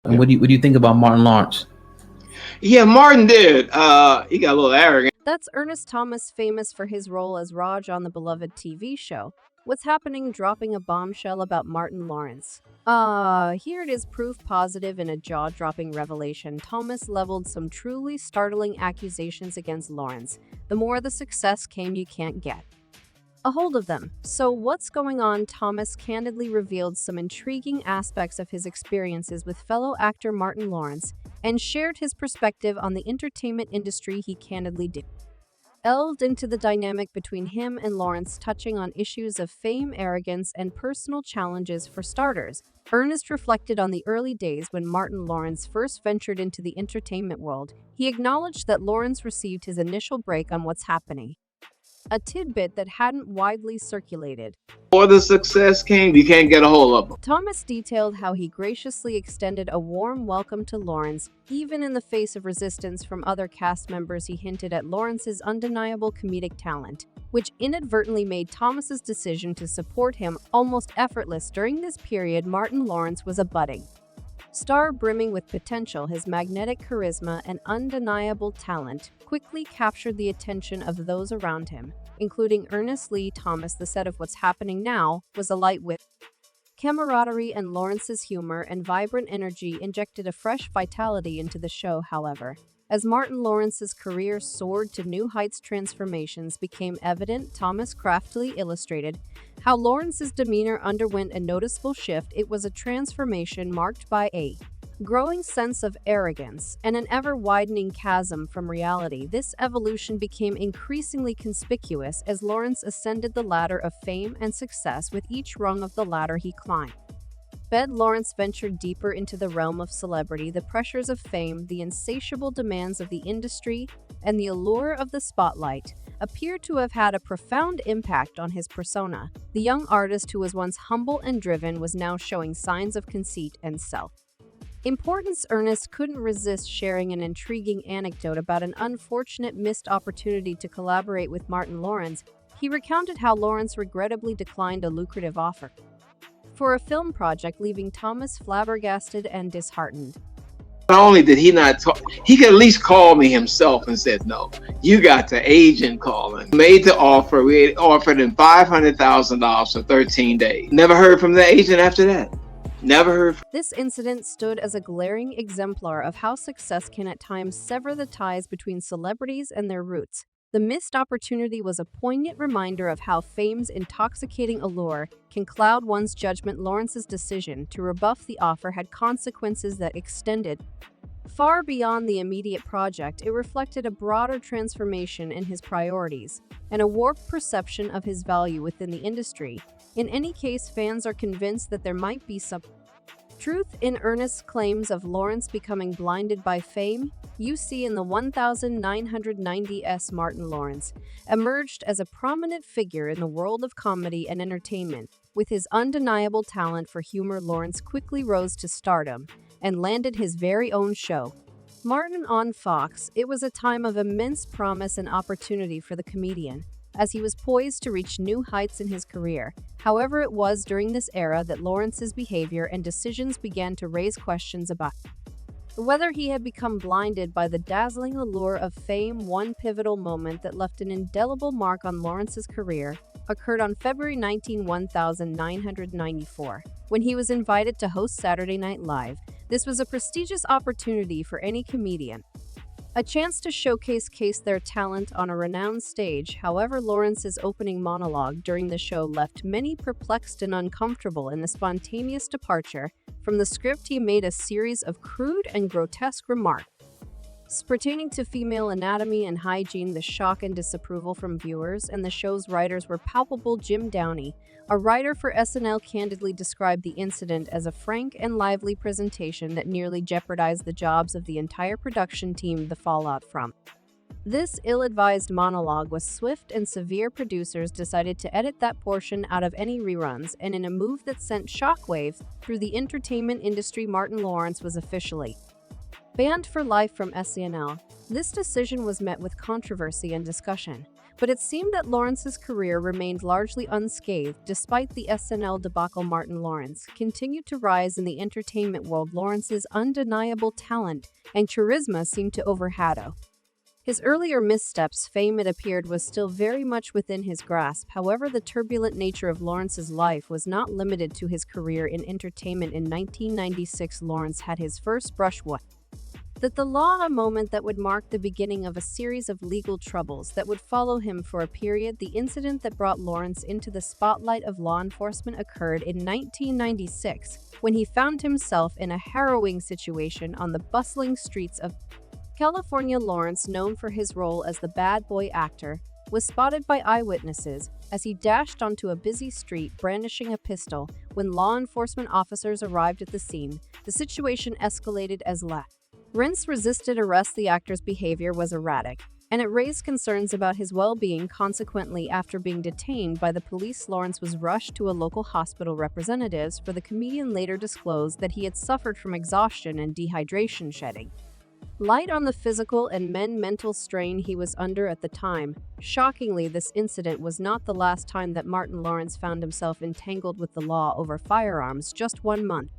And what do you think about Martin Lawrence? Yeah, Martin did. He got a little arrogant. That's Ernest Thomas, famous for his role as Raj on the beloved TV show. What's Happening dropping a bombshell about Martin Lawrence. Here it is, proof positive in a jaw-dropping revelation. Thomas leveled some truly startling accusations against Lawrence. The more the success came, you can't get a hold of them. So what's going on? Thomas candidly revealed some intriguing aspects of his experiences with fellow actor Martin Lawrence and shared his perspective on the entertainment industry. He candidly delved into the dynamic between him and Lawrence, touching on issues of fame, arrogance, and personal challenges. For starters, Ernest reflected on the early days when Martin Lawrence first ventured into the entertainment world. He acknowledged that Lawrence received his initial break on What's Happening, a tidbit that hadn't widely circulated. Before the success came, you can't get a hold of them. Thomas detailed how he graciously extended a warm welcome to Lawrence, even in the face of resistance from other cast members. He hinted at Lawrence's undeniable comedic talent, which inadvertently made Thomas's decision to support him almost effortless. During this period, Martin Lawrence was a budding star brimming with potential. His magnetic charisma and undeniable talent quickly captured the attention of those around him, including Ernest. Thomas, the set of What's Happening Now, was alight with camaraderie, and Lawrence's humor and vibrant energy injected a fresh vitality into the show. However, as Martin Lawrence's career soared to new heights, transformations became evident. Thomas craftily illustrated how Lawrence's demeanor underwent a noticeable shift. It was a transformation marked by a growing sense of arrogance and an ever-widening chasm from reality. This evolution became increasingly conspicuous as Lawrence ascended the ladder of fame and success. With each rung of the ladder he climbed, Lawrence ventured deeper into the realm of celebrity. The pressures of fame, the insatiable demands of the industry, and the allure of the spotlight appear to have had a profound impact on his persona. The young artist, who was once humble and driven, was now showing signs of conceit and self-importance. Ernest couldn't resist sharing an intriguing anecdote about an unfortunate missed opportunity to collaborate with Martin Lawrence. He recounted how Lawrence regrettably declined a lucrative offer for a film project, leaving Thomas flabbergasted and disheartened. Not only did he not talk, he could at least call me himself and said, no, you got the agent calling. Made the offer. We had offered him $500,000 for 13 days. Never heard from the agent after that. Never heard. This incident stood as a glaring exemplar of how success can at times sever the ties between celebrities and their roots. The missed opportunity was a poignant reminder of how fame's intoxicating allure can cloud one's judgment. Lawrence's decision to rebuff the offer had consequences that extended far beyond the immediate project. It reflected a broader transformation in his priorities and a warped perception of his value within the industry. In any case, fans are convinced that there might be some truth in Ernest's claims of Lawrence becoming blinded by fame. You see, in the 1990s, Martin Lawrence emerged as a prominent figure in the world of comedy and entertainment. With his undeniable talent for humor, Lawrence quickly rose to stardom and landed his very own show, Martin on Fox. It was a time of immense promise and opportunity for the comedian, as he was poised to reach new heights in his career. However, it was during this era that Lawrence's behavior and decisions began to raise questions about whether he had become blinded by the dazzling allure of fame. One pivotal moment that left an indelible mark on Lawrence's career occurred on February 19, 1994, when he was invited to host Saturday Night Live. This was a prestigious opportunity for any comedian, a chance to showcase their talent on a renowned stage. However, Lawrence's opening monologue during the show left many perplexed and uncomfortable. In a spontaneous departure from the script, he made a series of crude and grotesque remarks pertaining to female anatomy and hygiene. The shock and disapproval from viewers and the show's writers were palpable. Jim Downey, a writer for SNL, candidly described the incident as a frank and lively presentation that nearly jeopardized the jobs of the entire production team. The fallout from this ill-advised monologue was swift and severe. Producers decided to edit that portion out of any reruns, and in a move that sent shockwaves through the entertainment industry, Martin Lawrence was officially banned for life from SNL. This decision was met with controversy and discussion, But it seemed that Lawrence's career remained largely unscathed despite the SNL debacle. Martin Lawrence continued to rise in the entertainment world. Lawrence's undeniable talent and charisma seemed to overshadow his earlier missteps. Fame, it appeared, was still very much within his grasp. However, the turbulent nature of Lawrence's life was not limited to his career in entertainment. In 1996, Lawrence had his first brush with the law, a moment that would mark the beginning of a series of legal troubles that would follow him for a period. The incident that brought Lawrence into the spotlight of law enforcement occurred in 1996, when he found himself in a harrowing situation on the bustling streets of California. Lawrence, known for his role as the bad boy actor, was spotted by eyewitnesses as he dashed onto a busy street brandishing a pistol. When law enforcement officers arrived at the scene, the situation escalated as Lawrence resisted arrest. The actor's behavior was erratic, and it raised concerns about his well-being. Consequently, after being detained by the police, Lawrence was rushed to a local hospital. Representatives for the comedian later disclosed that he had suffered from exhaustion and dehydration, shedding light on the physical and mental strain he was under at the time. Shockingly, this incident was not the last time that Martin Lawrence found himself entangled with the law over firearms. Just 1 month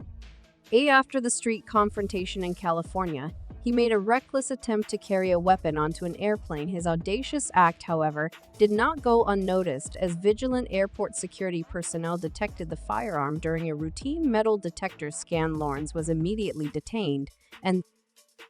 after the street confrontation in California, he made a reckless attempt to carry a weapon onto an airplane. His audacious act, however, did not go unnoticed as vigilant airport security personnel detected the firearm during a routine metal detector scan. Lawrence was immediately detained, and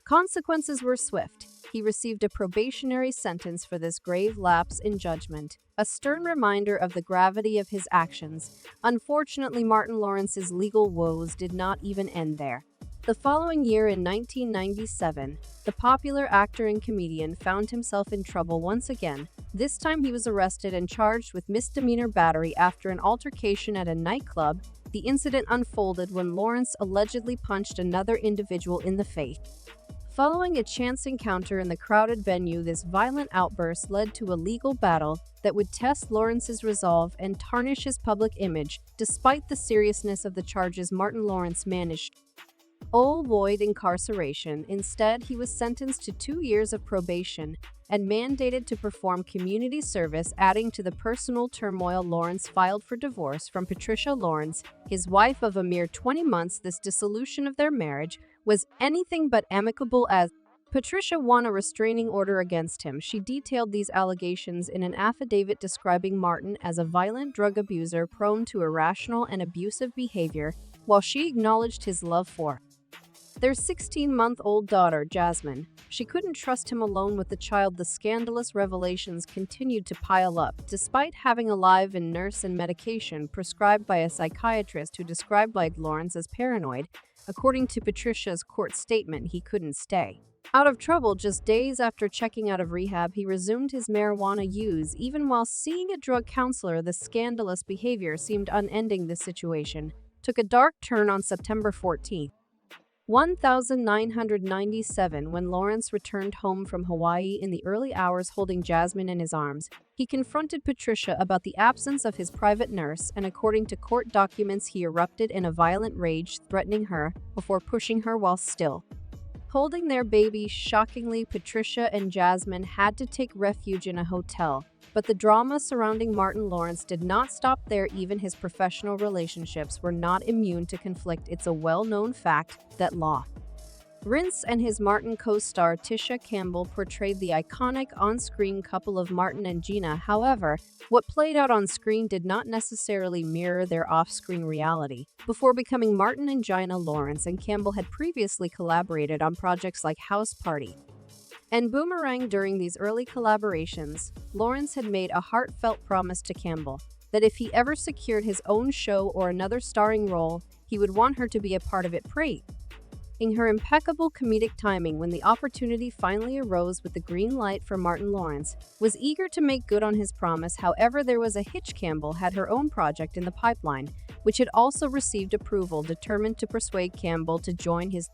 consequences were swift. He received a probationary sentence for this grave lapse in judgment, a stern reminder of the gravity of his actions. Unfortunately, Martin Lawrence's legal woes did not even end there. The following year, in 1997, the popular actor and comedian found himself in trouble once again. This time he was arrested and charged with misdemeanor battery after an altercation at a nightclub. The incident unfolded when Lawrence allegedly punched another individual in the face. Following a chance encounter in the crowded venue, this violent outburst led to a legal battle that would test Lawrence's resolve and tarnish his public image. Despite the seriousness of the charges, Martin Lawrence managed to avoid incarceration. Instead, he was sentenced to 2 years of probation and mandated to perform community service. Adding to the personal turmoil, Lawrence filed for divorce from Patricia Lawrence, his wife of a mere 20 months. This dissolution of their marriage was anything but amicable, as Patricia won a restraining order against him. She detailed these allegations in an affidavit describing Martin as a violent drug abuser prone to irrational and abusive behavior, while she acknowledged his love for their 16-month-old daughter, Jasmine. She couldn't trust him alone with the child. The scandalous revelations continued to pile up, despite having a live-in nurse and medication prescribed by a psychiatrist who described Lawrence as paranoid. According to Patricia's court statement, he couldn't stay out of trouble. Just days after checking out of rehab, he resumed his marijuana use. Even while seeing a drug counselor, the scandalous behavior seemed unending. This situation took a dark turn on September 14, 1997, when Lawrence returned home from Hawaii in the early hours holding Jasmine in his arms. He confronted Patricia about the absence of his private nurse, and according to court documents, he erupted in a violent rage, threatening her before pushing her while still holding their baby. Shockingly, Patricia and Jasmine had to take refuge in a hotel. But the drama surrounding Martin Lawrence did not stop there. Even his professional relationships were not immune to conflict. It's a well-known fact that Lawrence and his Martin co-star Tisha Campbell portrayed the iconic on-screen couple of Martin and Gina. However, what played out on screen did not necessarily mirror their off-screen reality. Before becoming Martin and Gina, Lawrence and Campbell had previously collaborated on projects like House Party and Boomerang. During these early collaborations, Lawrence had made a heartfelt promise to Campbell that if he ever secured his own show or another starring role, he would want her to be a part of it. In her impeccable comedic timing, when the opportunity finally arose with the green light for Martin, Lawrence was eager to make good on his promise. However, there was a hitch. Campbell had her own project in the pipeline, which had also received approval. Determined to persuade Campbell to join his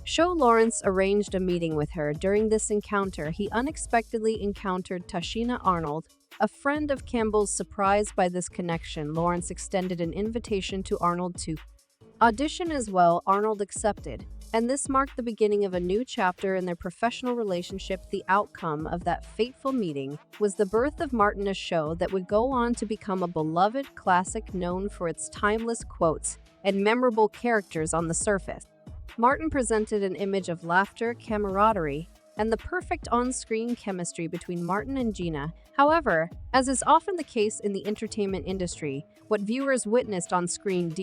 show, Lawrence arranged a meeting with her. During this encounter, he unexpectedly encountered Tashina Arnold, a friend of Campbell's. Surprised by this connection, Lawrence extended an invitation to Arnold to audition as well. Arnold accepted, And this marked the beginning of a new chapter in their professional relationship. The outcome of that fateful meeting was the birth of Martin, a show that would go on to become a beloved classic known for its timeless quotes and memorable characters on the surface. Martin presented an image of laughter, camaraderie, and the perfect on-screen chemistry between Martin and Gina. However, as is often the case in the entertainment industry, what viewers witnessed on screen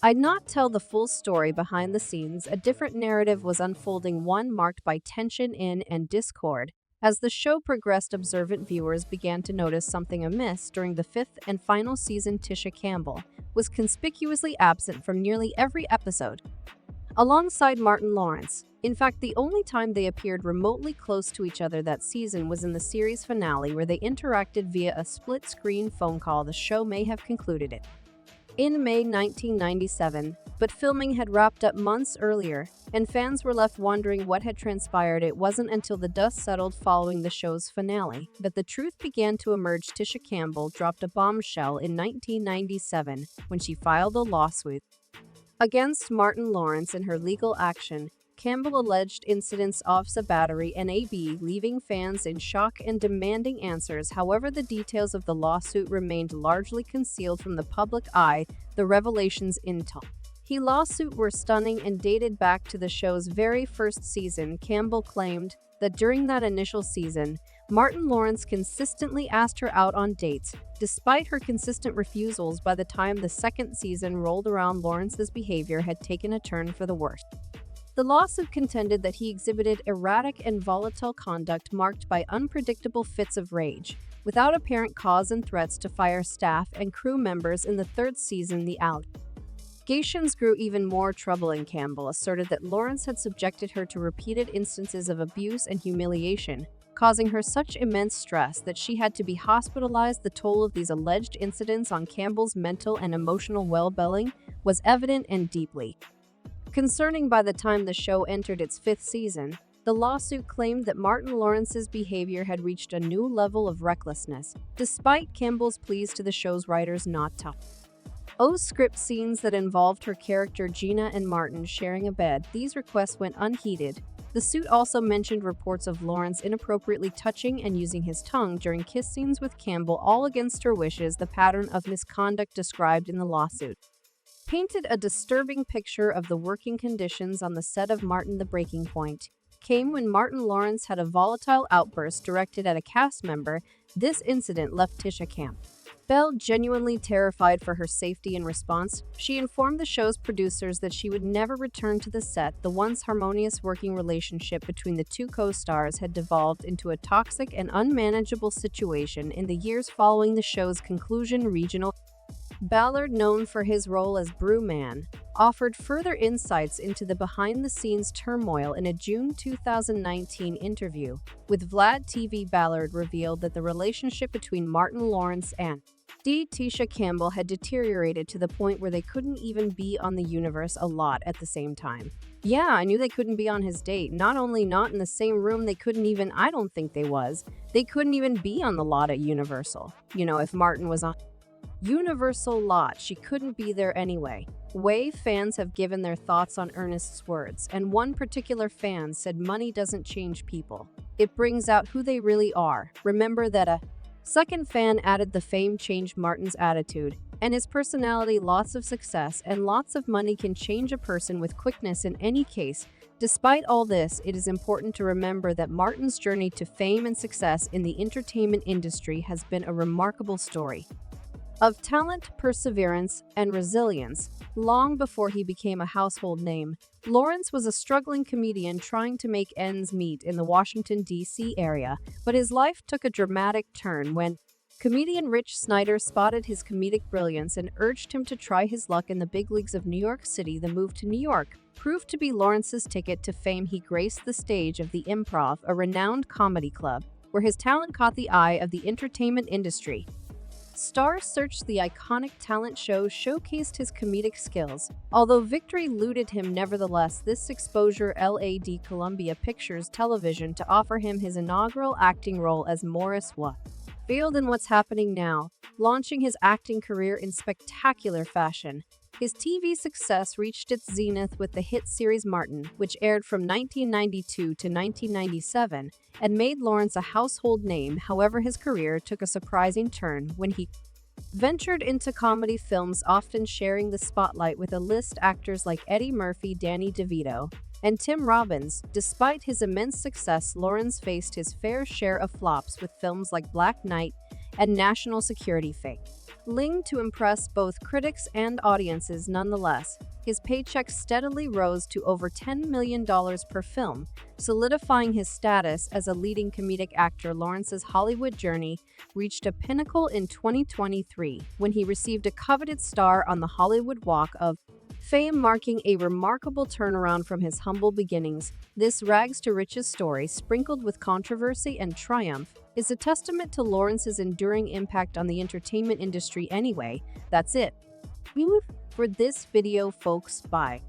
I'd not tell the full story behind the scenes. A different narrative was unfolding, one marked by tension and discord. As the show progressed, observant viewers began to notice something amiss. During the fifth and final season, Tisha Campbell was conspicuously absent from nearly every episode, alongside Martin Lawrence. In fact, the only time they appeared remotely close to each other that season was in the series finale, where they interacted via a split-screen phone call. The show may have concluded it in May 1997, but filming had wrapped up months earlier, and fans were left wondering what had transpired. It wasn't until the dust settled following the show's finale that the truth began to emerge. Tisha Campbell dropped a bombshell in 1997 when she filed a lawsuit against Martin Lawrence. In her legal action, Campbell alleged incidents of battery and leaving fans in shock and demanding answers. However, the details of the lawsuit remained largely concealed from the public eye. The revelations into the lawsuit were stunning and dated back to the show's very first season. Campbell claimed that during that initial season, Martin Lawrence consistently asked her out on dates. Despite her consistent refusals, by the time the second season rolled around, Lawrence's behavior had taken a turn for the worse. The lawsuit contended that he exhibited erratic and volatile conduct marked by unpredictable fits of rage, without apparent cause, and threats to fire staff and crew members. In the third season, the allegations grew even more troubling. Campbell asserted that Lawrence had subjected her to repeated instances of abuse and humiliation, causing her such immense stress that she had to be hospitalized. The toll of these alleged incidents on Campbell's mental and emotional well-being was evident and deeply concerning. By the time the show entered its fifth season, the lawsuit claimed that Martin Lawrence's behavior had reached a new level of recklessness, despite Campbell's pleas to the show's writers not to script scenes that involved her character Gina and Martin sharing a bed. These requests went unheeded. The suit also mentioned reports of Lawrence inappropriately touching and using his tongue during kiss scenes with Campbell, all against her wishes. The pattern of misconduct described in the lawsuit painted a disturbing picture of the working conditions on the set of Martin. The breaking point came when Martin Lawrence had a volatile outburst directed at a cast member. This incident left Tisha Campbell genuinely terrified for her safety. In response, she informed the show's producers that she would never return to the set. The once harmonious working relationship between the two co-stars had devolved into a toxic and unmanageable situation. In the years following the show's conclusion, regional Ballard, known for his role as Brewman, offered further insights into the behind-the-scenes turmoil. In a June 2019 interview with Vlad TV, Ballard revealed that the relationship between Martin Lawrence and Tisha Campbell had deteriorated to the point where they couldn't even be on the universe a lot at the same time. Yeah, I knew they couldn't be on his date. Not only not in the same room, they couldn't even, I don't think they couldn't even be on the lot at Universal. If Martin was on Universal lot, she couldn't be there anyway. Fans have given their thoughts on Ernest's words, and one particular fan said, "Money doesn't change people. It brings out who they really are. Remember that." A second fan added, "The fame changed Martin's attitude and his personality. Lots of success and lots of money can change a person with quickness. In any case, despite all this, it is important to remember that Martin's journey to fame and success in the entertainment industry has been a remarkable story of talent, perseverance, and resilience. Long before he became a household name, Lawrence was a struggling comedian trying to make ends meet in the Washington, D.C. area, but his life took a dramatic turn when comedian Rich Snyder spotted his comedic brilliance and urged him to try his luck in the big leagues of New York City. The move to New York proved to be Lawrence's ticket to fame. He graced the stage of the Improv, a renowned comedy club, where his talent caught the eye of the entertainment industry. Star Search, the iconic talent show, showcased his comedic skills. Although victory eluded him, nevertheless, this exposure led Columbia Pictures Television to offer him his inaugural acting role as Morris Field in What's Happening Now, launching his acting career in spectacular fashion. His TV success reached its zenith with the hit series Martin, which aired from 1992 to 1997 and made Lawrence a household name. However, his career took a surprising turn when he ventured into comedy films, often sharing the spotlight with A-list actors like Eddie Murphy, Danny DeVito, and Tim Robbins. Despite his immense success, Lawrence faced his fair share of flops with films like Black Knight and National Security Fake Ling to impress both critics and audiences. Nonetheless, his paycheck steadily rose to over $10 million per film, solidifying his status as a leading comedic actor. Lawrence's Hollywood journey reached a pinnacle in 2023 when he received a coveted star on the Hollywood Walk of Fame, marking a remarkable turnaround from his humble beginnings. This rags to riches story, sprinkled with controversy and triumph, is a testament to Lawrence's enduring impact on the entertainment industry. Anyway, that's it for this video, folks. Bye.